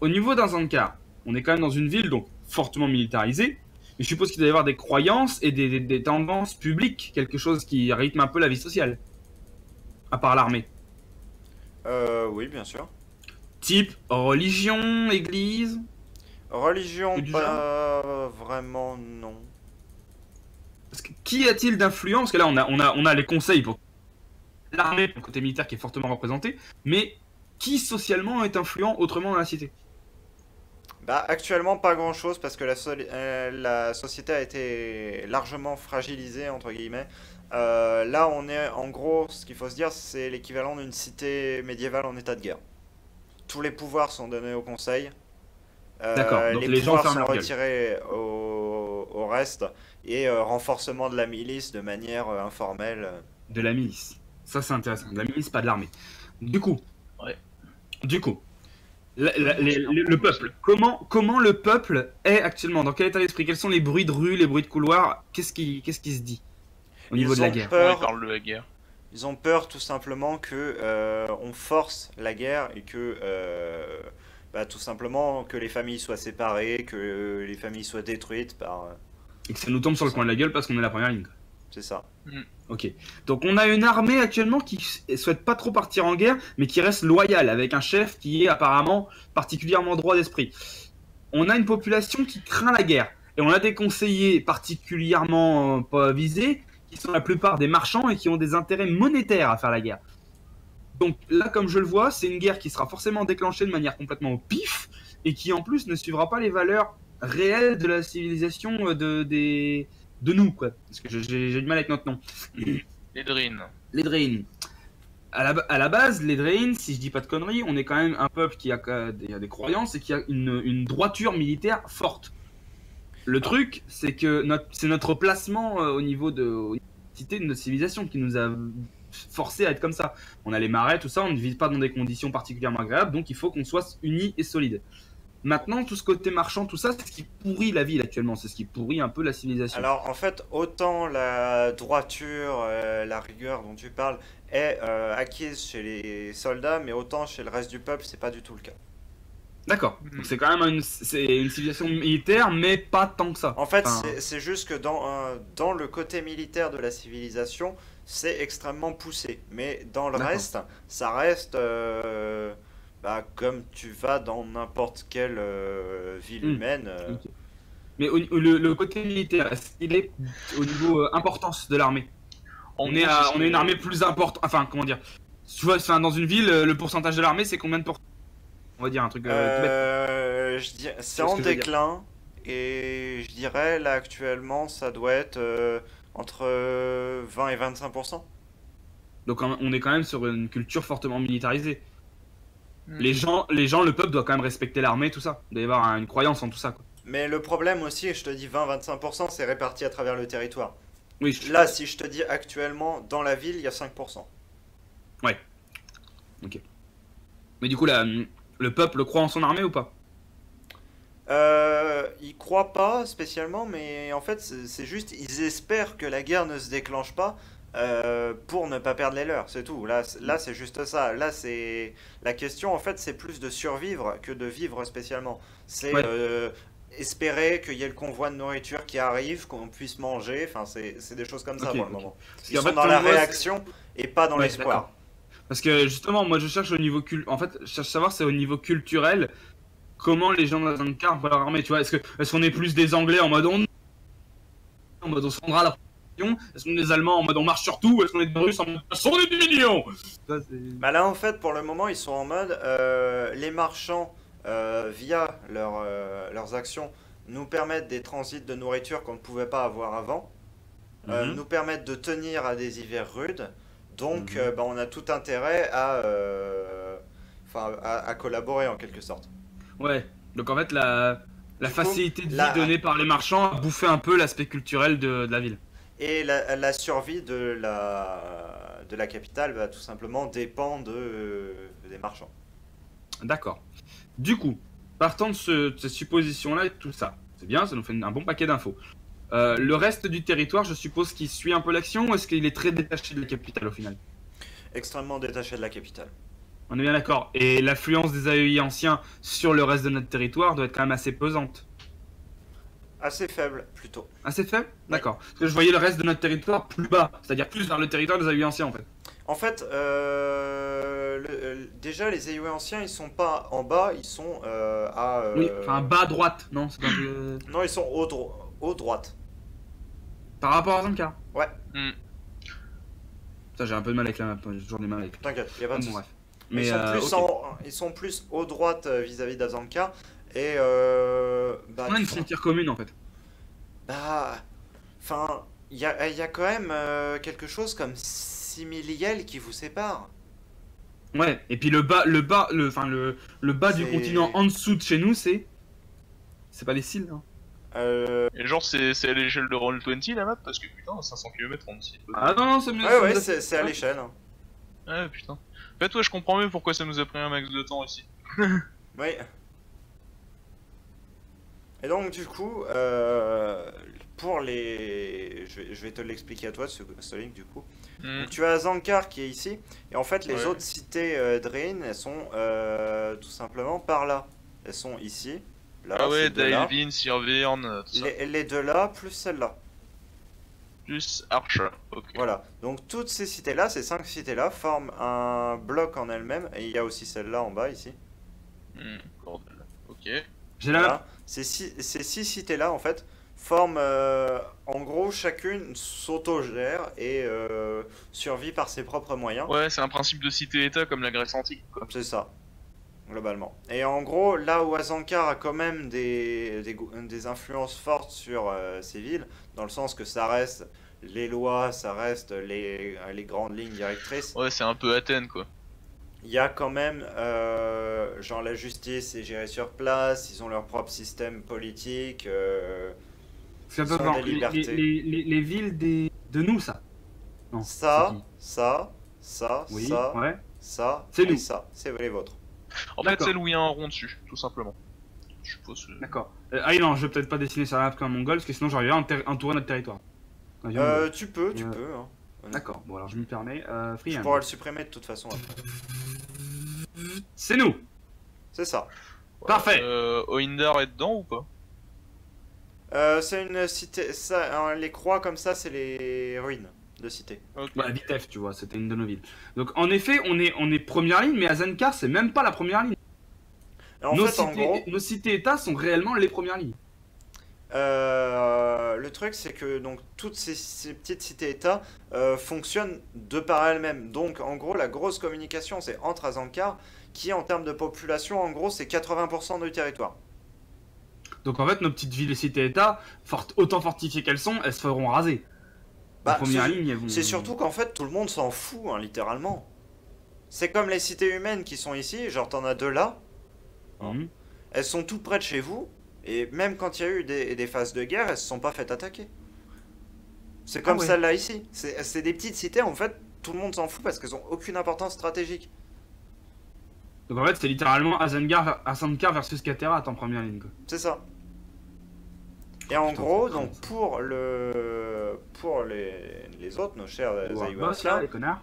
S2: au niveau d'un Zankar, on est quand même dans une ville donc fortement militarisée. Mais je suppose qu'il doit y avoir des croyances et des tendances publiques, quelque chose qui rythme un peu la vie sociale. À part l'armée.
S1: Oui, bien sûr.
S2: Type religion, église.
S1: Religion,
S2: Et du
S1: pas vraiment, non.
S2: Parce que, qui a-t-il d'influent? Parce que là, on a les conseils pour l'armée, pour le côté militaire qui est fortement représenté. Mais qui socialement est influent autrement dans la cité?
S1: Bah, actuellement, pas grand-chose parce que la société a été largement fragilisée, entre guillemets. Là, on est, en gros, ce qu'il faut se dire, c'est l'équivalent d'une cité médiévale en état de guerre. Tous les pouvoirs sont donnés au conseil.
S2: D'accord, donc
S1: Les
S2: les gens
S1: pouvoirs
S2: ferment
S1: sont
S2: leur gueule.
S1: retirés au reste. Et renforcement de la milice de manière informelle.
S2: De la milice. Ça, c'est intéressant. De la milice, pas de l'armée. Du coup,
S3: Ouais.
S2: du coup, le peuple. Comment le peuple est actuellement? Dans quel état d'esprit? Quels sont les bruits de rue, les bruits de couloir? Qu'est-ce qui se dit au niveau
S1: Ils
S2: de la
S1: ont
S2: guerre?
S1: peur.
S3: On parle de la guerre.
S1: Ils ont peur tout simplement que on force la guerre et que bah, tout simplement que les familles soient séparées, que les familles soient détruites par.
S2: Et que ça nous tombe sur le coin de la gueule parce qu'on est la première ligne, quoi.
S1: C'est ça.
S2: Ok. Donc on a une armée actuellement qui souhaite pas trop partir en guerre, mais qui reste loyale, avec un chef qui est apparemment particulièrement droit d'esprit. On a une population qui craint la guerre. Et on a des conseillers particulièrement pas visés, qui sont la plupart des marchands et qui ont des intérêts monétaires à faire la guerre. Donc là, comme je le vois, c'est une guerre qui sera forcément déclenchée de manière complètement au pif, et qui en plus ne suivra pas les valeurs réelles de la civilisation de nous, quoi. Parce que j'ai du mal avec notre nom.
S3: Les Drines.
S2: Les Drain. À la base, les Drain, si je dis pas de conneries, on est quand même un peuple qui a des croyances et qui a une droiture militaire forte. Le truc, c'est que c'est notre placement au niveau de cité de notre civilisation qui nous a forcé à être comme ça. On a les marais, tout ça, on ne vit pas dans des conditions particulièrement agréables, donc il faut qu'on soit unis et solides. Maintenant, tout ce côté marchand, tout ça, c'est ce qui pourrit la ville actuellement, c'est ce qui pourrit un peu la civilisation.
S1: Alors en fait, autant la droiture, la rigueur dont tu parles est acquise chez les soldats, mais autant chez le reste du peuple, c'est pas du tout le cas.
S2: D'accord, donc c'est quand même c'est une civilisation militaire, mais pas tant que ça.
S1: En fait,
S2: Enfin,
S1: c'est juste que dans le côté militaire de la civilisation, c'est extrêmement poussé. Mais dans le
S2: D'accord.
S1: reste, ça reste bah, comme tu vas dans n'importe quelle ville humaine.
S2: Ok. Mais le côté militaire, est-ce qu'il est au niveau importance de l'armée?
S3: En
S2: On
S3: gros,
S2: est
S3: c'est ce
S2: on est une
S3: que-
S2: armée plus importante, enfin comment dire? Tu vois, enfin, dans une ville, le pourcentage de l'armée, c'est combien de pourcents? On va dire un truc tout bête.
S1: Je dirais, c'est
S2: Tu vois ce
S1: en
S2: que je veux dire.
S1: déclin. Et je dirais là actuellement, ça doit être entre 20 et 25%.
S2: Donc on est quand même sur une culture fortement militarisée.
S3: Hmm.
S2: Les gens, le peuple doit quand même respecter l'armée, tout ça. Il doit y avoir une croyance en tout ça, quoi.
S1: Mais le problème aussi, je te dis 20-25%, c'est réparti à travers le territoire.
S2: Oui,
S1: Là, si je te dis actuellement, dans la ville, il y a 5%.
S2: mais du coup, le peuple croit en son armée ou pas?
S1: Ils croient pas spécialement, mais en fait, c'est juste, ils espèrent que la guerre ne se déclenche pas pour ne pas perdre les leurs, c'est tout. Là, c'est juste ça. Là, c'est la question, en fait, c'est plus de survivre que de vivre spécialement. C'est
S2: Ouais.
S1: espérer qu'il y ait le convoi de nourriture qui arrive, qu'on puisse manger. Enfin, c'est des choses comme ça
S2: Ok,
S1: pour le
S2: ok.
S1: moment.
S2: Parce
S1: Ils
S2: qu'en
S1: sont
S2: fait,
S1: dans
S2: quand
S1: la
S2: on voit,
S1: réaction et pas dans
S2: ouais,
S1: l'espoir.
S2: d'accord. Parce que justement, moi je cherche au niveau en fait, je cherche à savoir c'est au niveau culturel comment les gens dans un quart voient leur armée, tu vois. Est-ce qu'on est plus des Anglais en mode on se rendra à la protection? Est-ce qu'on est des Allemands en mode on marche sur tout? Est-ce qu'on est des Russes en mode on est des millions? Ça,
S1: Bah là, en fait, pour le moment, ils sont en mode les marchands, via leurs actions, nous permettent des transits de nourriture qu'on ne pouvait pas avoir avant,
S2: Mhm.
S1: nous permettent de tenir à des hivers rudes. Donc,
S2: Mhm.
S1: bah, on a tout intérêt à collaborer en quelque sorte.
S2: Ouais. Donc en fait la
S1: Du coup,
S2: facilité de vie
S1: la-
S2: donnée par les marchands a bouffé un peu l'aspect culturel de la ville.
S1: Et la survie de la capitale va tout simplement dépend des marchands.
S2: D'accord. Du coup, partant de cette supposition-là et tout ça, c'est bien, ça nous fait un bon paquet d'infos. Le reste du territoire, je suppose qu'il suit un peu l'action ou est-ce qu'il est très détaché de la capitale au final?
S1: Extrêmement détaché de la capitale.
S2: On est bien d'accord. Et l'affluence des AEI anciens sur le reste de notre territoire doit être quand même assez pesante.
S1: Assez faible, plutôt.
S2: Assez faible? D'accord. Parce que je voyais le reste de notre territoire plus bas, c'est-à-dire plus vers le territoire des AEI anciens en fait.
S1: En fait, déjà, les AIOE anciens, ils sont pas en bas, ils sont à...
S2: Oui, enfin bas à droite, non? C'est pas
S1: Non, ils sont au droite.
S2: Par rapport à Zankar.
S1: Ouais,
S2: Ça, j'ai un peu de mal avec la map, j'ai toujours des mal avec.
S1: t'inquiète, y a pas de
S2: Bon,
S1: souci.
S2: bref.
S1: Ils,
S2: Mais
S1: sont plus
S2: ok.
S1: ils sont plus au droite vis-à-vis d'Azanka. Et bah,
S2: On a une frontière commune en fait.
S1: bah, enfin, il y a quand même quelque chose comme 6000 yels qui vous séparent.
S2: Ouais, et puis le bas du
S1: C'est-
S2: continent en dessous de chez nous, c'est. C'est pas les cils, hein.
S3: Et genre, c'est à l'échelle de Roll20 la map? Parce que putain, 500 km en dessous.
S2: Ah non, non, c'est mieux.
S1: Ouais, ouais, c'est à l'échelle. Hein.
S3: Ouais, putain. En fait, ouais, je comprends mieux pourquoi ça nous a pris un max de temps ici.
S1: Oui. Et donc, du coup, pour les. Je vais te l'expliquer à toi, ce link, du coup. Donc, tu as Zankar qui est ici, et en fait, les
S3: Ouais.
S1: autres cités Drain, elles sont tout simplement par là. Elles sont ici, là,
S3: Ah ouais,
S1: ces deux-là.
S3: Daelvin, Sirvern, tout ça.
S1: Les deux là, plus celle-là.
S3: Plus Archer, ok.
S1: Voilà. Donc, toutes ces cités-là, ces 5 cités-là, forment un bloc en elles-mêmes, et il y a aussi celle-là en bas, ici.
S3: Bordel. Ok.
S2: J'ai la map.
S1: Voilà. Ces 6 cités-là, en fait, forment, en gros, chacune s'autogère et survit par ses propres moyens.
S3: Ouais, c'est un principe de cité-état comme la Grèce antique, quoi.
S1: C'est ça, globalement. Et en gros, là où Azankar a quand même des influences fortes sur ces villes, dans le sens que ça reste les lois, ça reste les grandes lignes directrices,
S3: Ouais, c'est un peu Athènes, quoi.
S1: il y a quand même, genre la justice est gérée sur place, ils ont leur propre système politique.
S2: Parce que,
S1: Sont
S2: attends,
S1: des libertés.
S2: les villes de nous, ça. Non.
S1: Ça,
S2: c'est qui
S1: ça,
S2: Oui,
S1: ça,
S2: ouais.
S1: ça,
S2: C'est
S1: et
S2: nous.
S1: ça, c'est les vôtres.
S3: En fait,
S2: D'accord.
S3: celle où il y a un rond dessus, tout simplement. Je suppose.
S2: D'accord. Ah non, je vais peut-être pas dessiner sur la map comme un mongol, parce que sinon j'aurais entourer notre territoire. Un vieux mongol.
S1: Tu peux, hein.
S2: D'accord, bon alors je m'y permets.
S1: Tu
S2: Freehand.
S1: pourras le supprimer de toute façon après.
S2: C'est nous.
S1: C'est ça.
S2: Parfait.
S3: Oindar est dedans ou pas?
S1: C'est une cité. Ça, hein, les croix comme ça, c'est les ruines de cité.
S3: Ok.
S2: Bah, Vitef, tu vois, c'était une de nos villes. Donc en effet, on est première ligne, mais Azankar, c'est même pas la première ligne.
S1: Et en fait, en gros,
S2: Nos cités-états sont réellement les premières lignes.
S1: le truc c'est que donc toutes ces petites cités-états fonctionnent de par elles-mêmes. Donc en gros, la grosse communication c'est entre Azankar, qui en termes de population, en gros, c'est 80% du territoire.
S2: Donc en fait, nos petites villes et cités-états, autant fortifiées qu'elles sont, elles se feront raser. La
S1: Bah,
S2: première ligne, elles vont.
S1: c'est surtout qu'en fait, tout le monde s'en fout, hein, littéralement. C'est comme les cités humaines qui sont ici, genre t'en as deux là,
S2: Mhm.
S1: elles sont toutes près de chez vous, et même quand il y a eu des phases de guerre, elles se sont pas faites attaquer. C'est comme
S2: ouais.
S1: celle-là ici. C'est des petites cités, en fait, tout le monde s'en fout parce qu'elles ont aucune importance stratégique.
S2: Donc en fait, c'est littéralement Azankar versus Katerat en première ligne, quoi.
S1: C'est ça. Et en
S2: Putain,
S1: gros,
S2: c'est
S1: donc
S2: ça.
S1: pour les autres, nos chers
S2: Boss, là,
S1: Zaïwasiens,
S2: les connards.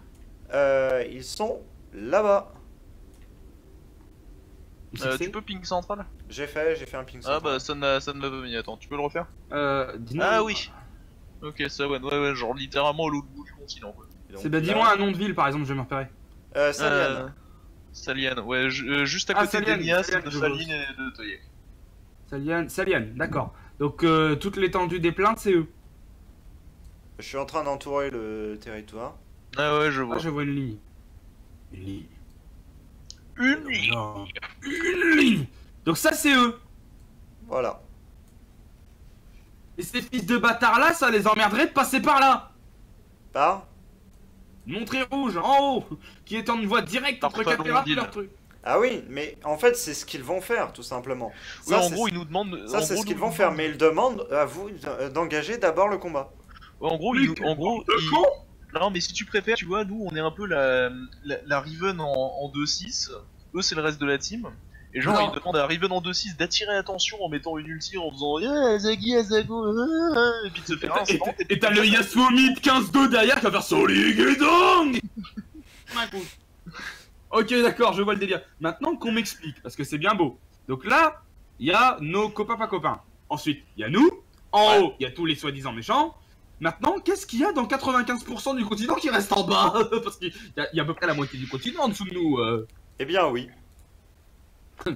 S1: ils sont là-bas.
S3: Tu peux ping central?
S1: J'ai fait un ping
S3: Ah
S1: central.
S3: bah ça ne m'a pas mis, attends, tu peux le refaire?
S2: Dis-nous.
S3: Ah oui. Ok, ça ouais, genre littéralement à l'autre bout du continent, quoi.
S1: Et donc
S2: C'est bah,
S1: là-
S2: dis-moi un nom de ville par exemple, je vais me repérer.
S1: Salian.
S3: Salian, ouais, juste à
S2: Ah,
S3: côté
S2: Salian,
S3: d'Enias,
S2: Salian,
S3: de
S2: je
S3: Saline et de Toyek.
S2: Salian, d'accord. Donc toute l'étendue des plaintes, c'est eux.
S1: Je suis en train d'entourer le territoire.
S3: Ah ouais, je
S2: Ah,
S3: vois.
S2: je vois une ligne. Une ligne.
S3: Une ligne.
S2: Non. Une ligne. Donc ça, c'est eux.
S1: Voilà.
S2: Et ces fils de bâtards là, ça les emmerderait de passer par là.
S1: Par
S2: Mon trait rouge, en haut, qui est en une voie directe
S3: Par
S2: entre
S3: pas
S2: Katerat et
S3: blondine.
S2: leur truc.
S1: Ah oui, mais en fait, c'est ce qu'ils vont faire, tout simplement.
S3: Ouais,
S1: Ça,
S3: en
S1: c'est-
S3: gros, ils nous demandent.
S1: ça,
S3: en
S1: c'est
S3: gros,
S1: ce qu'ils
S3: nous
S1: vont faire,
S3: demandent-
S1: mais ils demandent à vous d'engager d'abord le combat.
S3: Ouais, en gros,
S2: Mais
S3: en gros,
S2: le con,
S3: Non, mais si tu préfères, tu vois, nous on est un peu la Riven en 2-6, eux c'est le reste de la team, et genre
S2: Non.
S3: ils demandent à Riven en 2-6 d'attirer l'attention en mettant une ulti en faisant yeah, Azagi, Azago, et puis de se faire instant.
S2: Et t'as le Yasuo mid 15-2 derrière qui va faire Soligedong. Ok, d'accord, je vois le délire. Maintenant qu'on m'explique, parce que c'est bien beau. Donc là, il y a nos copains pas copains. Ensuite, il y a nous. En haut, il y a tous les soi-disant méchants. Maintenant, qu'est-ce qu'il y a dans 95% du continent qui reste en bas? Parce qu'il y a à peu près la moitié du continent en dessous de nous.
S1: Eh bien oui.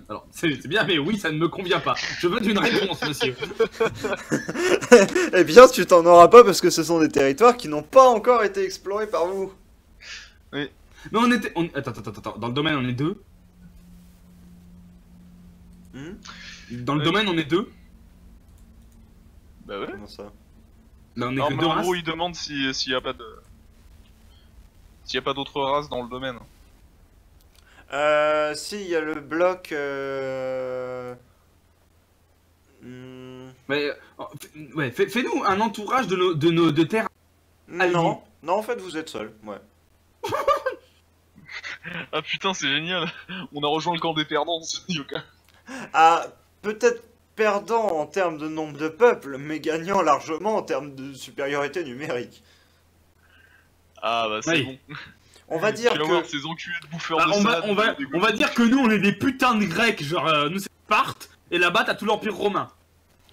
S2: Alors, c'est bien, mais oui, ça ne me convient pas. Je veux une réponse, monsieur.
S1: Eh bien tu t'en auras pas parce que ce sont des territoires qui n'ont pas encore été explorés par vous.
S2: Mais on était... Attends. Dans le domaine, on est deux. Dans le domaine, on est deux.
S3: Bah ouais.
S1: Comment ça?
S2: Là, on est
S3: Non,
S2: que
S3: mais
S2: deux
S3: en
S2: races.
S3: gros, ils demandent s'il y a pas de. S'il y a pas d'autres races dans le domaine.
S1: Si, il y a le bloc...
S2: Mais, ouais, fais-nous un entourage de terres.
S1: Non, non, en fait, vous êtes seul, ouais.
S3: Ah putain, c'est génial. On a rejoint le camp des perdants, Yoka.
S1: Ah, peut-être perdant en termes de nombre de peuples, mais gagnant largement en termes de supériorité numérique.
S3: Ah bah c'est
S2: Oui.
S3: bon.
S1: On va dire
S3: Tu vas voir
S1: que...
S3: ces enculés de bouffeurs
S2: Bah,
S3: de salade.
S2: on va dire que nous, on est des putains de Grecs. Genre, nous, c'est Sparte. Et là-bas, t'as tout l'Empire romain.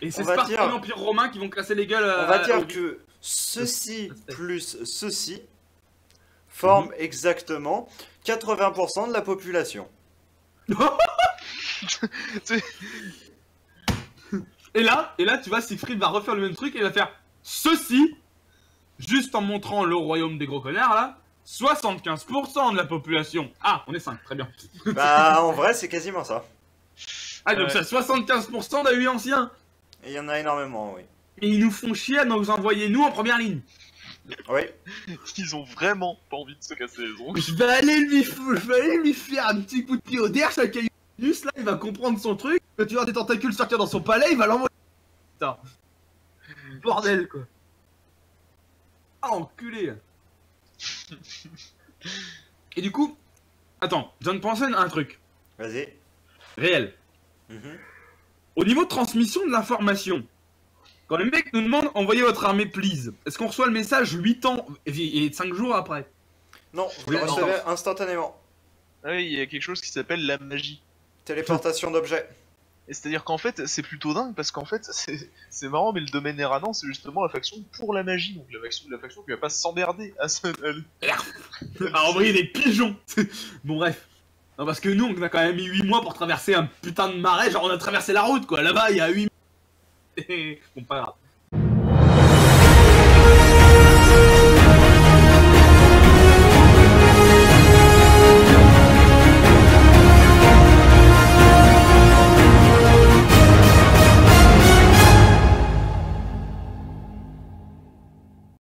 S2: Et c'est
S1: On va
S2: Sparte
S1: dire-
S2: et l'Empire romain qui vont casser les gueules.
S1: On va dire
S2: au-
S1: que ceci plus ceci forment exactement 80% de la population.
S2: Et là, tu vois, Siegfried va refaire le même truc et il va faire ceci, juste en montrant le royaume des gros connards là, 75% de la population. Ah, on est 5, très bien.
S1: Bah, en vrai, c'est quasiment ça.
S2: Ah, donc
S3: Ouais.
S2: ça 75% d'AUI anciens.
S1: Et il y en a énormément, oui.
S2: Et ils nous font chier à nous envoyer nous en première ligne.
S1: Oui.
S3: Ils ont vraiment pas envie de se casser les ongles.
S2: Je vais aller lui faire un petit coup de pied au derrière, chaque Caillus là, il va comprendre son truc. Quand tu vois des tentacules sortir dans son palais, il va l'envoyer. Putain. Bordel quoi. Ah, enculé. Et du coup, attends, je viens de penser à un truc
S1: Vas-y.
S2: réel.
S1: Mhm.
S2: Au niveau de transmission de l'information, quand le mec nous demande envoyez votre armée please, est-ce qu'on reçoit le message 8 ans et 5 jours après?
S1: Non, vous le
S2: Oui,
S1: recevez instantanément.
S3: Ouais, il y a quelque chose qui s'appelle la magie.
S1: Téléportation d'objets.
S3: Et c'est-à-dire qu'en fait, c'est plutôt dingue parce qu'en fait, c'est marrant, mais le domaine Eranan, c'est justement la faction pour la magie. Donc la faction qui va pas s'emmerder à
S2: envoyer des pigeons. Bon bref. Non, parce que nous on a quand même mis 8 mois pour traverser un putain de marais, genre on a traversé la route quoi, là-bas il y a 8 mois. Bon pas grave.